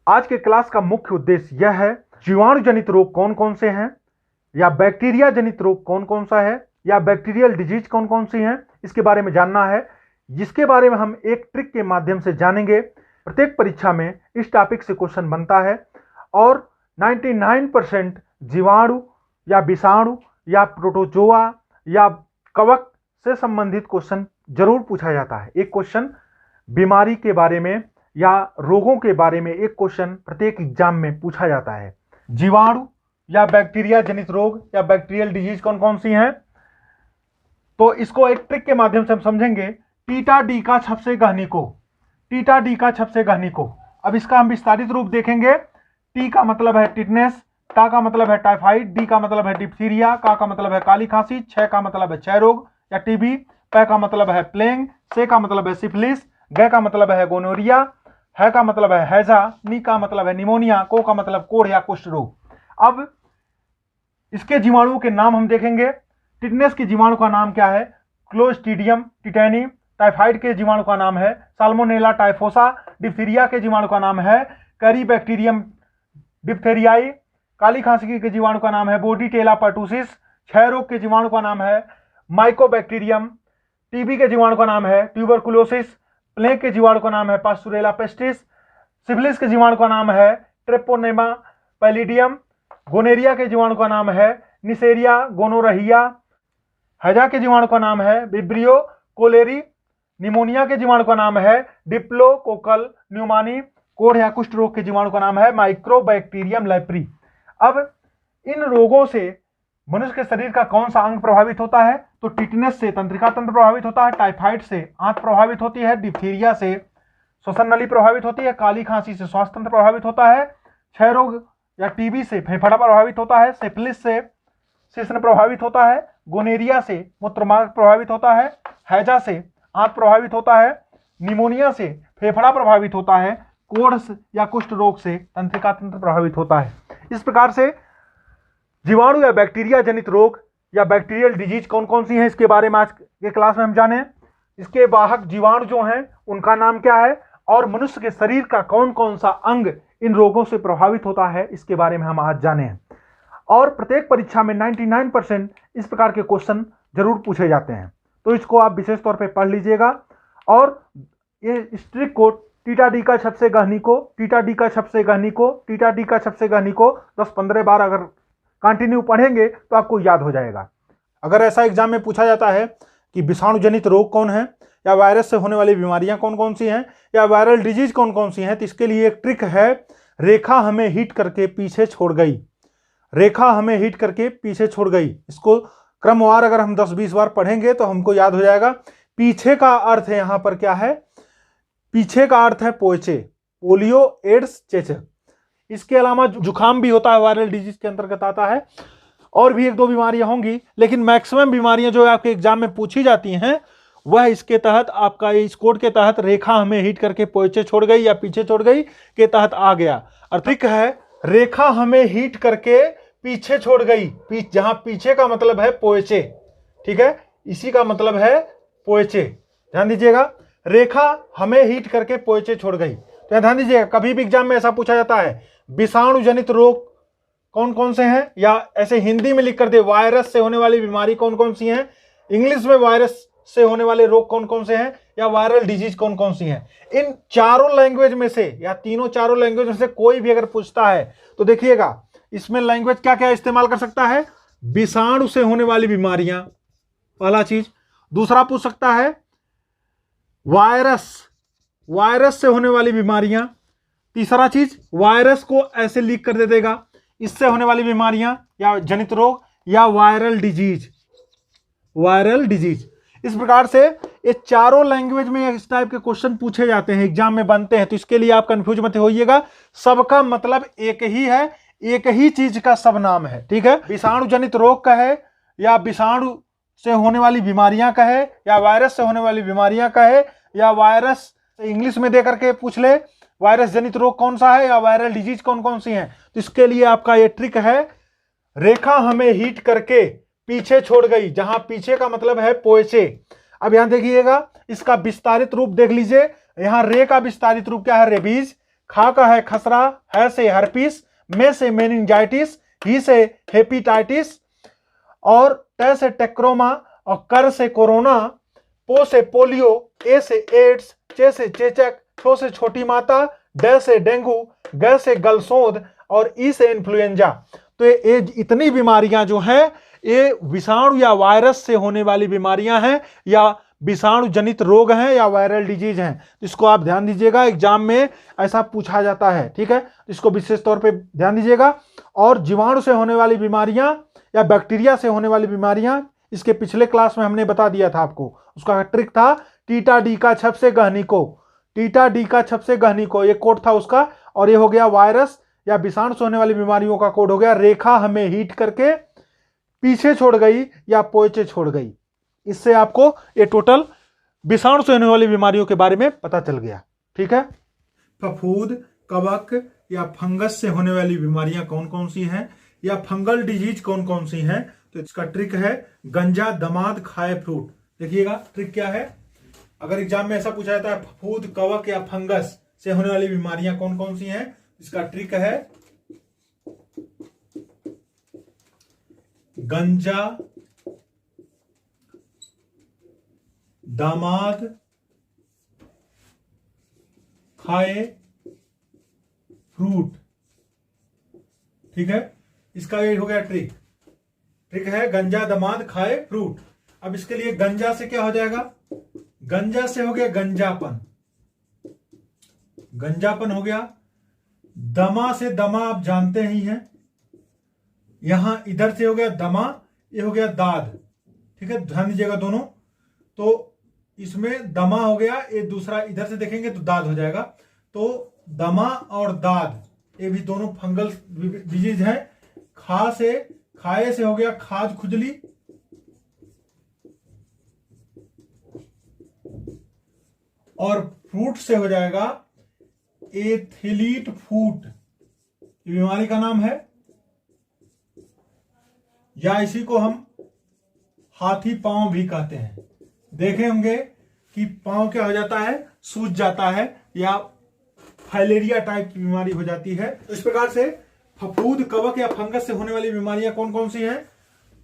आज के क्लास का मुख्य उद्देश्य यह है, जीवाणु जनित रोग कौन कौन से हैं, या बैक्टीरिया जनित रोग कौन कौन सा है, या बैक्टीरियल डिजीज कौन कौन सी हैं, इसके बारे में जानना है, जिसके बारे में हम एक ट्रिक के माध्यम से जानेंगे। प्रत्येक परीक्षा में इस टॉपिक से क्वेश्चन बनता है और 99% जीवाणु या विषाणु या प्रोटोजोआ या कवक से संबंधित क्वेश्चन जरूर पूछा जाता है। एक क्वेश्चन बीमारी के बारे में या रोगों के बारे में एक क्वेश्चन प्रत्येक एग्जाम में पूछा जाता है। जीवाणु या बैक्टीरिया जनित रोग या बैक्टीरियल डिजीज कौन कौन सी हैं, तो इसको एक ट्रिक के माध्यम से हम समझेंगे। टीटा डी का छप से गहनी को, टीटा डी का छप से गहनी को। अब इसका हम विस्तारित रूप देखेंगे। टी का मतलब है टिटनेस, टा का मतलब है टाइफाइड, डी का मतलब है डिप्थीरिया, का मतलब है काली खांसी, क्षय का मतलब है क्षय रोग या टीबी, पै का मतलब है प्लेग, से का मतलब है सिफिलिस, गै का मतलब है गोनोरिया, है का मतलब है हैजा, नी का मतलब है निमोनिया, को का मतलब कोढ़ या कुष्ठ रोग। अब इसके जीवाणुओं के नाम हम देखेंगे। टिटनेस के जीवाणु का नाम क्या है? क्लोस्ट्रीडियम टिटैनी। टाइफाइड के जीवाणु का नाम है साल्मोनेला टाइफोसा। डिप्थीरिया के जीवाणु का नाम है कैरीबैक्टीरियम डिप्थेरियाई। काली खांसी के जीवाणु का नाम है बोर्डीटेला पर्टुसिस। क्षय रोग के जीवाणु का नाम है माइकोबैक्टीरियम। टीबी के जीवाणु का नाम है ट्यूबरकुलोसिस। प्लेग के जीवाणु का नाम है पास्टुरेला पेस्टिस। सिफिलिस के जीवाणु का नाम है ट्रेपोनेमा पैलिडियम। गोनेरिया के जीवाणु का नाम है निसेरिया गोनोरहिया। हैजा के जीवाणु का नाम है विब्रियो कोलेरी। निमोनिया के जीवाणु का नाम है डिप्लोकोकल न्यूमानी। कोढ़ या कुष्ठ रोग के जीवाणु का नाम है माइक्रोबैक्टीरियम लेप्री। अब इन रोगों से मनुष्य के शरीर का कौन सा अंग प्रभावित होता है? तो टिटनेस से तंत्रिका तंत्र प्रभावित होता है, टाइफाइड से आंत प्रभावित होती है, डिप्थीरिया से श्वसन नली प्रभावित होती है, काली खांसी से श्वास तंत्र प्रभावित होता है, क्षय रोग या टीबी से फेफड़ा प्रभावित होता है, सिफिलिस से शिश्न प्रभावित होता है, गोनेरिया से मूत्रमार्ग प्रभावित होता है, हैजा से आंत प्रभावित होता है, निमोनिया से फेफड़ा प्रभावित होता है, कोढ़ या कुष्ठ रोग से तंत्रिका तंत्र प्रभावित होता है। इस प्रकार से जीवाणु या बैक्टीरिया जनित रोग या बैक्टीरियल डिजीज कौन कौन सी हैं, इसके बारे में आज के क्लास में हम जाने। इसके वाहक जीवाणु जो हैं उनका नाम क्या है, और मनुष्य के शरीर का कौन कौन सा अंग इन रोगों से प्रभावित होता है, इसके बारे में हम आज जाने हैं। और प्रत्येक परीक्षा में 99% इस प्रकार के क्वेश्चन जरूर पूछे जाते हैं, तो इसको आप विशेष तौर पर पढ़ लीजिएगा। और ये इस ट्रिक को टीटा डी का छप से गहनी को, टीटा डी का छप से गहनी को, टीटा डी का छप से गहनी को 10-15 बार अगर कंटिन्यू पढ़ेंगे तो आपको याद हो जाएगा। अगर ऐसा एग्जाम में पूछा जाता है कि विषाणु जनित रोग कौन है, या वायरस से होने वाली बीमारियां कौन कौन सी हैं, या वायरल डिजीज कौन कौन सी हैं, तो इसके लिए एक ट्रिक है। रेखा हमें हिट करके पीछे छोड़ गई, रेखा हमें हिट करके पीछे छोड़ गई। इसको क्रमवार अगर हम 10-20 बार पढ़ेंगे तो हमको याद हो जाएगा। पीछे का अर्थ है यहाँ पर क्या है? पीछे का अर्थ है पोचे, पोलियो, एड्स, चेचक। इसके अलावा जुखाम भी होता है, वायरल डिजीज के अंतर्गत आता है। और भी 1-2 बीमारियां होंगी, लेकिन मैक्सिमम बीमारियां जो आपके एग्जाम में पूछी जाती हैं वह इसके तहत, आपका इस कोड के तहत रेखा हमें हिट करके पोचे छोड़ गई या पीछे छोड़ गई के तहत आ गया। अर्थिक है रेखा हमें हिट करके पीछे छोड़ गई, जहां पीछे का मतलब है पोचे, ठीक है, इसी का मतलब है पोचे। ध्यान दीजिएगा, रेखा हमें हिट करके पोचे छोड़ गई। तो ध्यान दीजिएगा, कभी भी एग्जाम में ऐसा पूछा जाता है विषाणु जनित रोग कौन कौन से हैं, या ऐसे हिंदी में लिख कर दे वायरस से होने वाली बीमारी कौन कौन सी हैं, इंग्लिश में वायरस से होने वाले रोग कौन कौन से हैं, या वायरल डिजीज कौन कौन सी हैं। इन चारों लैंग्वेज में से या चारों लैंग्वेज में से कोई भी अगर पूछता है तो देखिएगा इसमें लैंग्वेज क्या क्या इस्तेमाल कर सकता है। विषाणु से होने वाली बीमारियां पहला चीज, दूसरा पूछ सकता है वायरस से होने वाली बीमारियां, तीसरा चीज वायरस को ऐसे लिख कर दे देगा, इससे होने वाली बीमारियां या जनित रोग, या वायरल डिजीज। इस प्रकार से ये चारों लैंग्वेज में इस टाइप के क्वेश्चन पूछे जाते हैं, एग्जाम में बनते हैं। तो इसके लिए आप कंफ्यूज मत होइएगा, सबका मतलब एक ही है, एक ही चीज का सब नाम है, ठीक है। विषाणु जनित रोग का है, या विषाणु से होने वाली बीमारियां का है, या वायरस से होने वाली बीमारियां का है, या वायरस इंग्लिश में दे करके पूछ ले वायरस जनित रोग कौन सा है, या वायरल डिजीज कौन कौन सी हैं। तो इसके लिए आपका ये ट्रिक है, रेखा हमें हिट करके पीछे छोड़ गई, जहां पीछे का मतलब है पोचे। अब यहां देखिएगा, इसका विस्तारित रूप देख लीजिए। यहां रे का विस्तारित रूप क्या है? रेबीज। खा का है खसरा, है से हर्पीस, में से मेनिंजाइटिस, ही से हेपेटाइटिस, और टे से टेक्रोमा, और कर से कोरोना, पो से पोलियो, ए से एड्स, चे से चेचक, छो से छोटी माता, डे से डेंगू, ग से गलसोंद, और ई से इन्फ्लुएंजा। तो ये इतनी बीमारियां जो हैं ये विषाणु या वायरस से होने वाली बीमारियां हैं, या विषाणु जनित रोग हैं, या वायरल डिजीज हैं। तो इसको आप ध्यान दीजिएगा, एग्जाम में ऐसा पूछा जाता है, ठीक है। इसको विशेष तौर पे ध्यान दीजिएगा। और जीवाणु से होने वाली बीमारियां या बैक्टीरिया से होने वाली बीमारियां, इसके पिछले क्लास में हमने बता दिया था आपको, उसका ट्रिक था टीटा डी का छप से गहनी को, टीटा डी का छप से गहनी को, ये कोड था उसका। और ये हो गया वायरस या विषाणु से होने वाली बीमारियों का कोड हो गया, रेखा हमें हीट करके पीछे छोड़ गई या पोचे छोड़ गई। इससे आपको ये टोटल विषाणु से होने वाली बीमारियों के बारे में पता चल गया, ठीक है। फफूंद, कवक या फंगस से होने वाली बीमारियां कौन कौन सी हैं, या फंगल डिजीज कौन कौन सी हैं। तो इसका ट्रिक है गंजा दमाद खाए फ्रूट। देखिएगा ट्रिक क्या है, अगर एग्जाम में ऐसा पूछा जाता है फफूंद, कवक या फंगस से होने वाली बीमारियां कौन कौन सी हैं, इसका ट्रिक है गंजा दामाद खाए फ्रूट, ठीक है। इसका ये हो गया ट्रिक, ट्रिक है गंजा दामाद खाए फ्रूट। अब इसके लिए गंजा से क्या हो जाएगा, गंजा से हो गया गंजापन, गंजापन हो गया। दमा से दमा आप जानते ही हैं, यहां इधर से हो गया दमा, ये हो गया दाद, ठीक है, ध्यान दीजिएगा दोनों। तो इसमें दमा हो गया, ये दूसरा इधर से देखेंगे तो दाद हो जाएगा। तो दमा और दाद ये भी दोनों फंगल डिजीज है। खा से, खाए से हो गया खाज खुजली, और फ्रूट से हो जाएगा एथलीट फूट, ये बीमारी का नाम है, या इसी को हम हाथी पांव भी कहते हैं। देखे होंगे कि पांव क्या हो जाता है, सूज जाता है, या फाइलेरिया टाइप की बीमारी हो जाती है। तो इस प्रकार से फफूंद, कवक या फंगस से होने वाली बीमारियां कौन कौन सी हैं,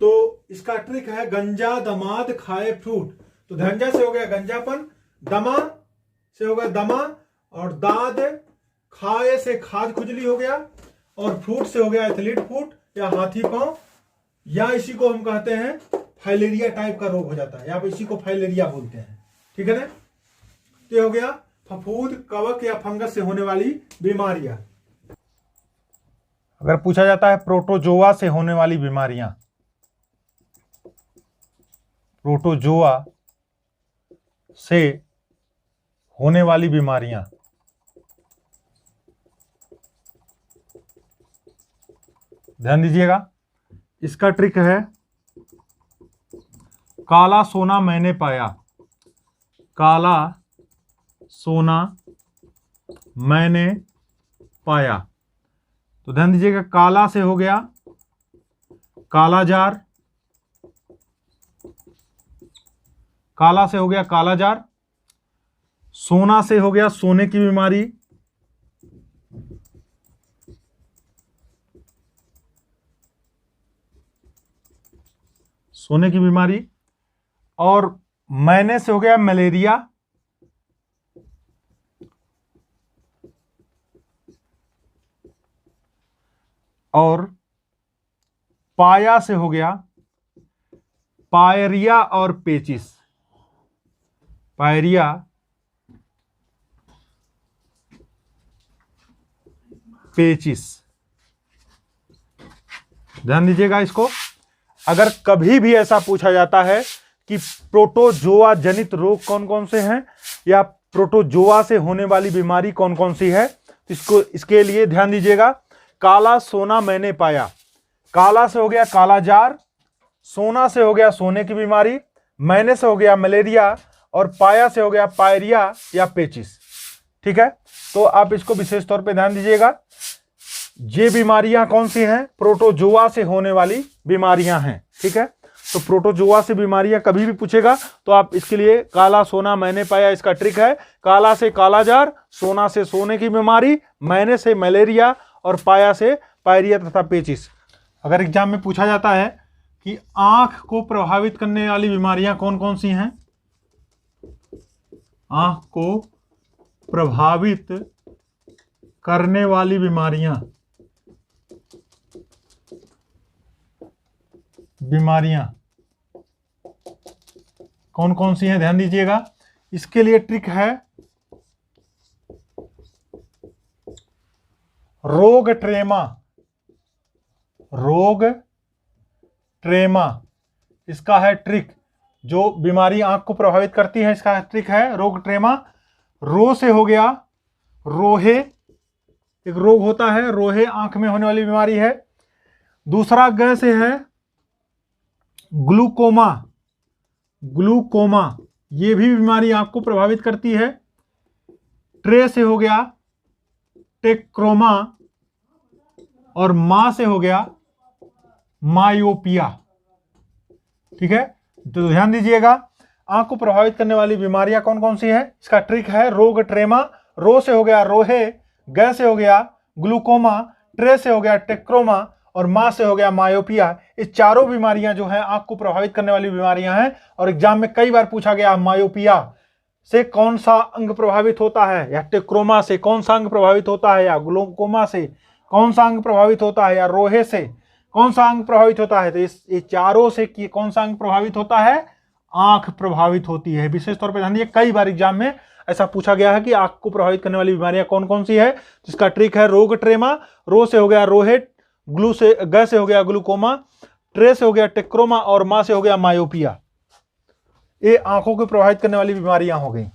तो इसका ट्रिक है गंजा दमाद खाए फ्रूट। तो गंजा से हो गया गंजापन, दमा से हो गया दमा, और दाद, खाए से खाज खुजली हो गया, और फ्रूट से हो गया एथलीट फूट या हाथी पांव, या इसी को हम कहते हैं फाइलेरिया टाइप का रोग हो जाता है, या इसी को फाइलेरिया बोलते हैं, ठीक है ना। तो ये हो गया फफूंद, कवक या फंगस से होने वाली बीमारियां। अगर पूछा जाता है प्रोटोजोआ से होने वाली बीमारियां, प्रोटोजोआ से होने वाली बीमारियां, ध्यान दीजिएगा, इसका ट्रिक है काला सोना मैंने पाया, काला सोना मैंने पाया। तो ध्यान दीजिएगा, काला से हो गया कालाजार, काला से हो गया कालाजार, सोना से हो गया सोने की बीमारी, सोने की बीमारी, और मैंने से हो गया मलेरिया, और पाया से हो गया पायरिया और पेचिस, पायरिया पेचिस। ध्यान दीजिएगा इसको, अगर कभी भी ऐसा पूछा जाता है कि प्रोटोजोआ जनित रोग कौन कौन से हैं, या प्रोटोजोआ से होने वाली बीमारी कौन कौन सी है, तो इसको, इसके लिए ध्यान दीजिएगा, काला सोना मैंने पाया, काला से हो गया कालाजार, सोना से हो गया सोने की बीमारी, मैंने से हो गया मलेरिया, और पाया से हो गया पायरिया या पेचिस, ठीक है। तो आप इसको विशेष तौर पे ध्यान दीजिएगा, ये बीमारियां कौन सी हैं, प्रोटोजोआ से होने वाली बीमारियां हैं, ठीक है। तो प्रोटोजोआ से बीमारियां कभी भी पूछेगा तो आप इसके लिए काला सोना मैंने पाया, इसका ट्रिक है। काला से कालाजार, सोना से सोने की बीमारी, मैंने से मलेरिया और पाया से पायरिया तथा पेचिस। अगर एग्जाम में पूछा जाता है कि आंख को प्रभावित करने वाली बीमारियां कौन कौन सी हैं, आंख को प्रभावित करने वाली बीमारियां कौन कौन सी हैं, ध्यान दीजिएगा। इसके लिए ट्रिक है रोग ट्रेमा, इसका है ट्रिक। जो बीमारी आंख को प्रभावित करती है इसका ट्रिक है रोग ट्रेमा। रो से हो गया रोहे, एक रोग होता है रोहे, आंख में होने वाली बीमारी है। दूसरा ग से है ग्लूकोमा, ये भी बीमारी आंख को प्रभावित करती है। ट्रे से हो गया टेक्रोमा और मा से हो गया मायोपिया। ठीक है, तो ध्यान दीजिएगा आंख को प्रभावित करने वाली बीमारियां कौन कौन सी है, इसका ट्रिक है रोग ट्रेमा। रो से हो गया रोहे, ग से हो गया ग्लूकोमा, ट्रे से हो गया टेक्रोमा और मा से हो गया मायोपिया। ये चारों बीमारियां जो हैं आंख को प्रभावित करने वाली बीमारियां हैं और एग्जाम में कई बार पूछा गया मायोपिया से कौन सा अंग प्रभावित होता है, या टेक्रोमा से कौन सा अंग प्रभावित होता है, या ग्लूकोमा से कौन सा अंग प्रभावित होता है, या रोहे से कौन सा अंग प्रभावित होता है। तो ये चारों से कौन सा अंग प्रभावित होता है, आंख प्रभावित होती है। विशेष तौर पर ध्यान दीजिए कई बार एग्जाम में ऐसा पूछा गया है कि आंख को प्रभावित करने वाली बीमारियां कौन कौन सी है। जिसका ट्रिक है रोग ट्रेमा, रो से हो गया रोहे, ग से हो गया ग्लूकोमा, ट्रे से हो गया टेक्रोमा और मा से हो गया मायोपिया। ये आंखों को प्रभावित करने वाली बीमारियां हो गई।